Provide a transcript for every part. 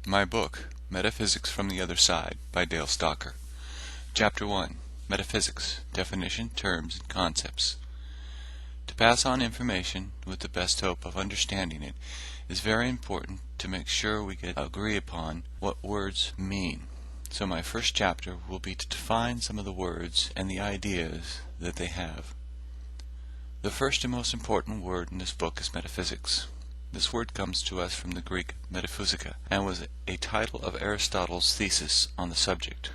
My book, Metaphysics from the Other Side, by Dale Stocker. Chapter 1. Metaphysics, Definition, Terms, and Concepts. To pass on information with the best hope of understanding it is very important to make sure we agree upon what words mean. So my first chapter will be to define some of the words and the ideas that they have. The first and most important word in this book is metaphysics. This word comes to us from the Greek metaphysica and was a title of Aristotle's thesis on the subject.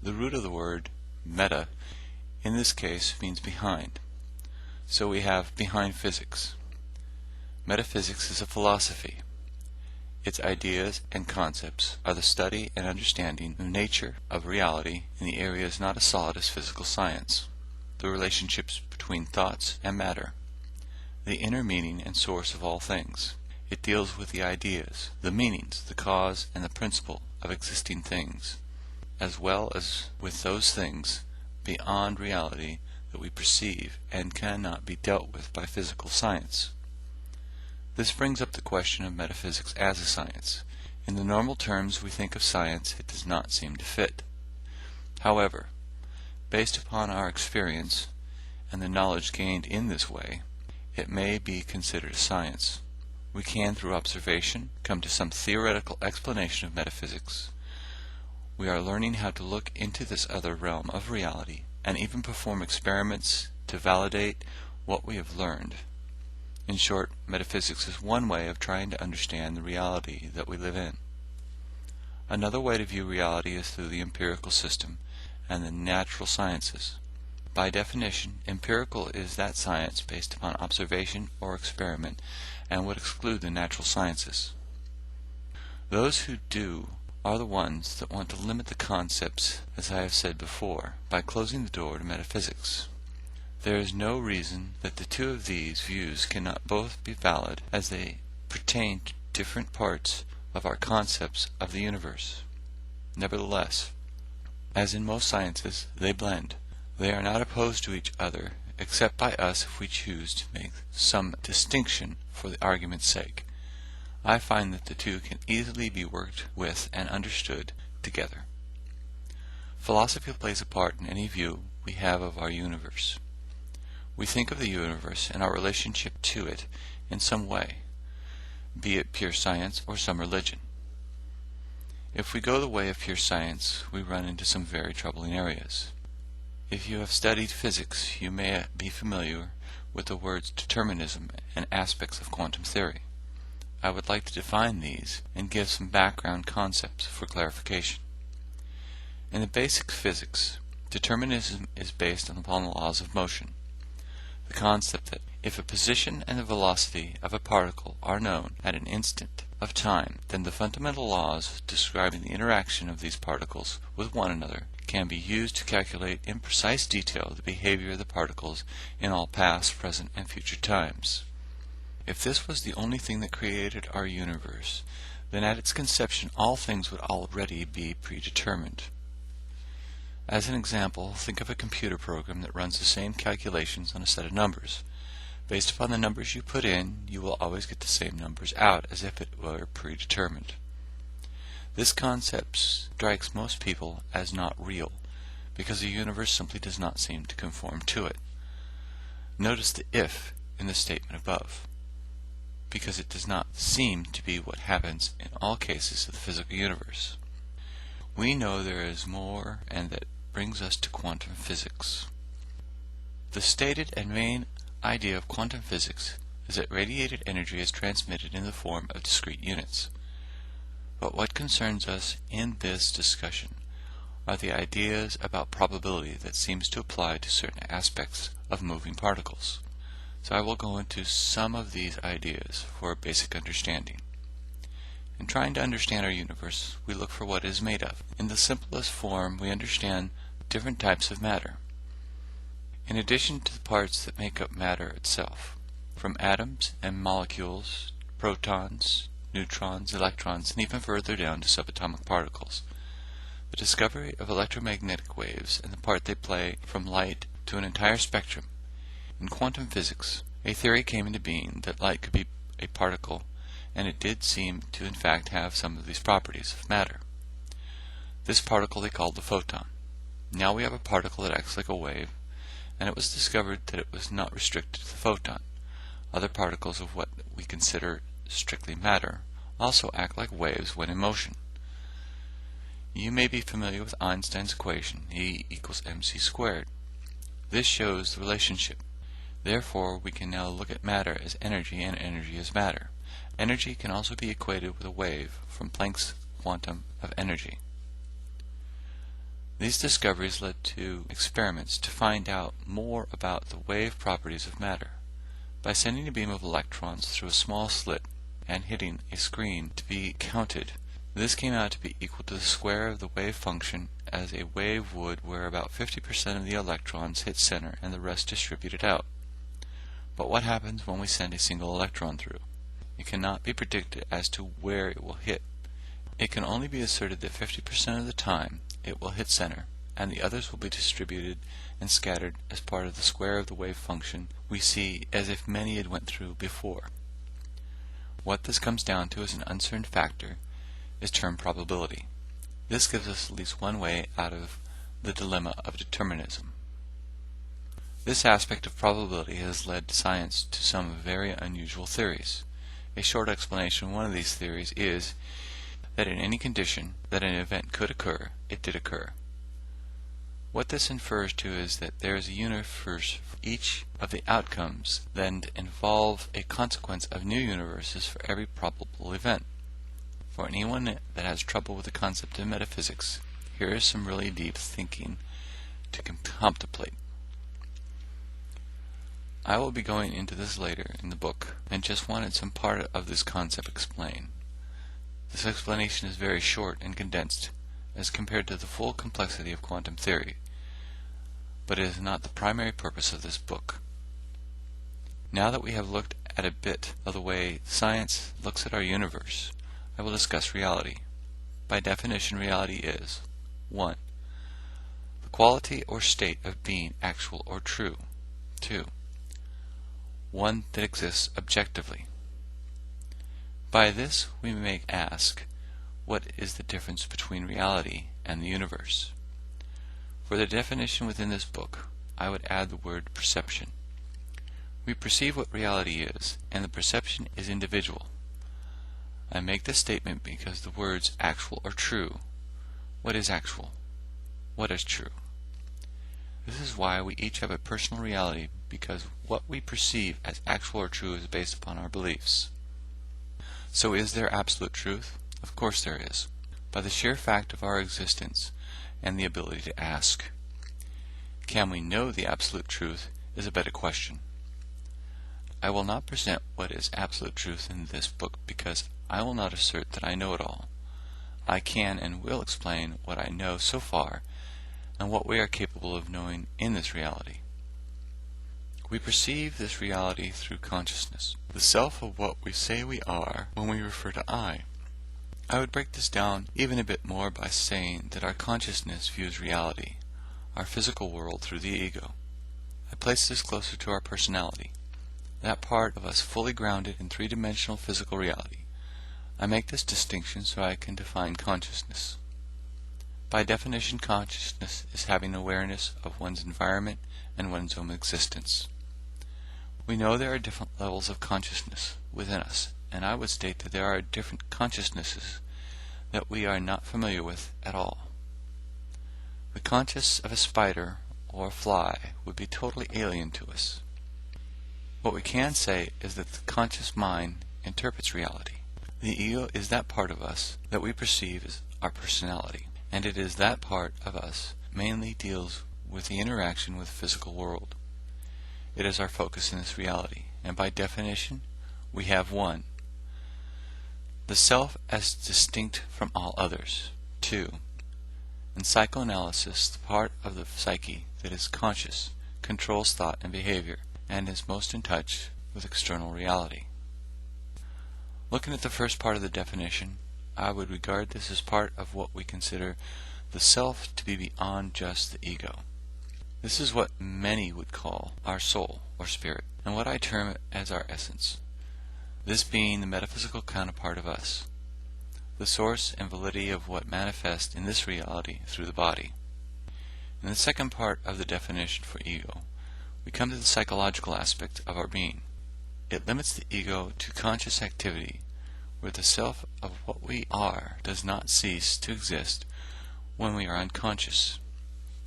The root of the word meta in this case means behind. So we have behind physics. Metaphysics is a philosophy. Its ideas and concepts are the study and understanding of nature, of reality, in the areas not as solid as physical science, the relationships between thoughts and matter, the inner meaning and source of all things. It deals with the ideas, the meanings, the cause, and the principle of existing things, as well as with those things beyond reality that we perceive and cannot be dealt with by physical science. This brings up the question of metaphysics as a science. In the normal terms we think of science, it does not seem to fit. However, based upon our experience and the knowledge gained in this way, it may be considered a science. We can, through observation, come to some theoretical explanation of metaphysics. We are learning how to look into this other realm of reality and even perform experiments to validate what we have learned. In short, metaphysics is one way of trying to understand the reality that we live in. Another way to view reality is through the empirical system and the natural sciences. By definition, empirical is that science based upon observation or experiment and would exclude the natural sciences. Those who do are the ones that want to limit the concepts, as I have said before, by closing the door to metaphysics. There is no reason that the two of these views cannot both be valid as they pertain to different parts of our concepts of the universe. Nevertheless, as in most sciences, they blend. They are not opposed to each other, except by us if we choose to make some distinction for the argument's sake. I find that the two can easily be worked with and understood together. Philosophy plays a part in any view we have of our universe. We think of the universe and our relationship to it in some way, be it pure science or some religion. If we go the way of pure science, we run into some very troubling areas. If you have studied physics, you may be familiar with the words determinism and aspects of quantum theory. I would like to define these and give some background concepts for clarification. In the basic physics, determinism is based upon the laws of motion. The concept that if a position and the velocity of a particle are known at an instant of time, then the fundamental laws describing the interaction of these particles with one another can be used to calculate in precise detail the behavior of the particles in all past, present, and future times. If this was the only thing that created our universe, then at its conception all things would already be predetermined. As an example, think of a computer program that runs the same calculations on a set of numbers. Based upon the numbers you put in, you will always get the same numbers out as if it were predetermined. This concept strikes most people as not real, because the universe simply does not seem to conform to it. Notice the if in the statement above, because it does not seem to be what happens in all cases of the physical universe. We know there is more, and that brings us to quantum physics. The stated and main idea of quantum physics is that radiated energy is transmitted in the form of discrete units. But what concerns us in this discussion are the ideas about probability that seems to apply to certain aspects of moving particles. So I will go into some of these ideas for a basic understanding. In trying to understand our universe, we look for what it is made of. In the simplest form, we understand different types of matter. In addition to the parts that make up matter itself, from atoms and molecules, protons, neutrons, electrons, and even further down to subatomic particles. The discovery of electromagnetic waves and the part they play from light to an entire spectrum. In quantum physics, a theory came into being that light could be a particle and it did seem to in fact have some of these properties of matter. This particle they called the photon. Now we have a particle that acts like a wave, and it was discovered that it was not restricted to the photon. Other particles of what we consider strictly matter also act like waves when in motion. You may be familiar with Einstein's equation, E equals mc squared. This shows the relationship. Therefore, we can now look at matter as energy and energy as matter. Energy can also be equated with a wave from Planck's quantum of energy. These discoveries led to experiments to find out more about the wave properties of matter. By sending a beam of electrons through a small slit and hitting a screen to be counted, this came out to be equal to the square of the wave function as a wave would, where about 50% of the electrons hit center and the rest distributed out. But what happens when we send a single electron through? It cannot be predicted as to where it will hit. It can only be asserted that 50% of the time it will hit center, and the others will be distributed and scattered as part of the square of the wave function we see as if many had went through before. What this comes down to as an uncertain factor is termed probability. This gives us at least one way out of the dilemma of determinism. This aspect of probability has led science to some very unusual theories. A short explanation of one of these theories is that in any condition that an event could occur, it did occur. What this infers to is that there is a universe for each of the outcomes that involve a consequence of new universes for every probable event. For anyone that has trouble with the concept of metaphysics, here is some really deep thinking to contemplate. I will be going into this later in the book, and just wanted some part of this concept explained. This explanation is very short and condensed as compared to the full complexity of quantum theory, but it is not the primary purpose of this book. Now that we have looked at a bit of the way science looks at our universe, I will discuss reality. By definition, reality is 1. The quality or state of being actual or true. 2. One that exists objectively. By this we may ask, what is the difference between reality and the universe? For the definition within this book, I would add the word perception. We perceive what reality is, and the perception is individual. I make this statement because the words actual or true. What is actual? What is true? This is why we each have a personal reality, because what we perceive as actual or true is based upon our beliefs. So is there absolute truth? Of course there is, by the sheer fact of our existence and the ability to ask. Can we know the absolute truth is a better question. I will not present what is absolute truth in this book because I will not assert that I know it all. I can and will explain what I know so far and what we are capable of knowing in this reality. We perceive this reality through consciousness, the self of what we say we are when we refer to I. I would break this down even a bit more by saying that our consciousness views reality, our physical world, through the ego. I place this closer to our personality, that part of us fully grounded in three-dimensional physical reality. I make this distinction so I can define consciousness. By definition, consciousness is having awareness of one's environment and one's own existence. We know there are different levels of consciousness within us, and I would state that there are different consciousnesses that we are not familiar with at all. The conscious of a spider or a fly would be totally alien to us. What we can say is that the conscious mind interprets reality. The ego is that part of us that we perceive as our personality, and it is that part of us mainly deals with the interaction with the physical world. It is our focus in this reality, and by definition, we have one. The self as distinct from all others. 2. In psychoanalysis, the part of the psyche that is conscious controls thought and behavior, and is most in touch with external reality. Looking at the first part of the definition, I would regard this as part of what we consider the self to be beyond just the ego. This is what many would call our soul or spirit, and what I term as our essence. this being the metaphysical counterpart of us, the source and validity of what manifests in this reality through the body. In the second part of the definition for ego, we come to the psychological aspect of our being. It limits the ego to conscious activity, where the self of what we are does not cease to exist when we are unconscious.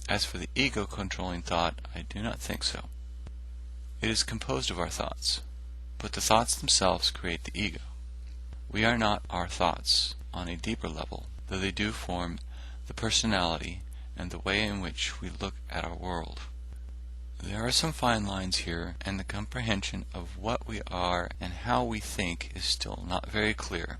As for the ego controlling thought, I do not think so. It is composed of our thoughts, but the thoughts themselves create the ego. We are not our thoughts on a deeper level, though they do form the personality and the way in which we look at our world. There are some fine lines here, and the comprehension of what we are and how we think is still not very clear.